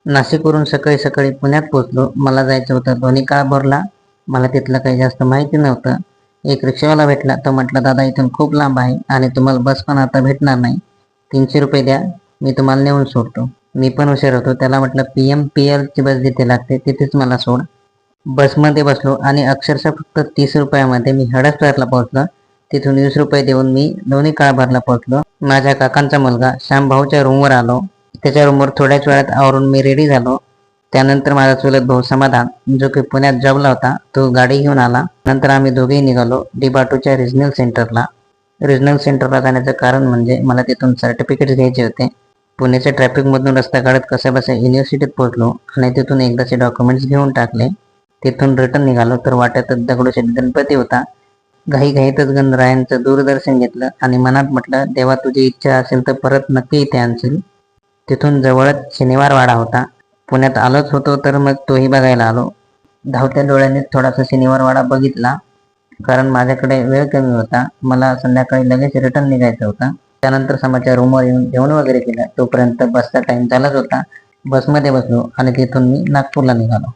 नाशिकवरून सकाळी सकाळी पुण्यात पोहोचलो. मला जायचं होतं दोन्ही काळ भरला. मला तिथलं काही जास्त माहिती नव्हतं. एक रिक्षावाला भेटला. तो म्हटला, दादा इथून खूप लांब आहे आणि तुम्हाला बस पण आता भेटणार नाही. 300 रुपये द्या, मी तुम्हाला नेऊन सोडतो. मी पण हुशार होतो. त्याला म्हटलं PMPL ची बस जिथे लागते तिथेच मला सोड. बसमध्ये बसलो आणि अक्षरशः फक्त 30 रुपयामध्ये मी हडसपेटला पोहोचलो. तिथून 20 रुपये देऊन मी दोन्ही काळभरला पोहोचलो. माझ्या काकांचा मुलगा श्याम भाऊच्या रूमवर आलो. त्याच्या रूमवर थोड्याच वेळात आवरून मी रेडी झालो. त्यानंतर माझा चुलत भाऊ समाधान, जो की पुण्यात जॉबला होता, तो गाडी घेऊन आला. नंतर आम्ही दोघेही निघालो DIBATOच्या रिजनल सेंटरला. रिजनल सेंटरला जाण्याचं कारण म्हणजे मला तिथून सर्टिफिकेट घ्यायचे होते. पुण्याच्या ट्रॅफिकमधून रस्ता काढत कसाबसा युनिव्हर्सिटीत पोहोचलो आणि तिथून एकदाचे डॉक्युमेंट्स घेऊन टाकले. तिथून रिटर्न निघालो तर वाट्यातच दगडूशेठ गणपती होता. घाईतच गणरायांचं दूरदर्शन घेतलं आणि मनात म्हटलं, देवा तुझी इच्छा असेल तर परत नक्की इथे आणशील. तिथून जवळच शनिवार वाडा होता. पुण्यात आलोच होतो तर मग तोही बघायला आलो. धावत्या डोळ्याने थोडासा शनिवार वाडा बघितला, कारण माझ्याकडे वेळ कमी होता. मला संध्याकाळी लगेच रिटर्न निघायचं होतं. त्यानंतर समाच्या रूमवर येऊन जेवण वगैरे केलं. तोपर्यंत बसचा टाइम झालाच होता. बसमध्ये बसलो आणि तिथून मी नागपूरला निघालो.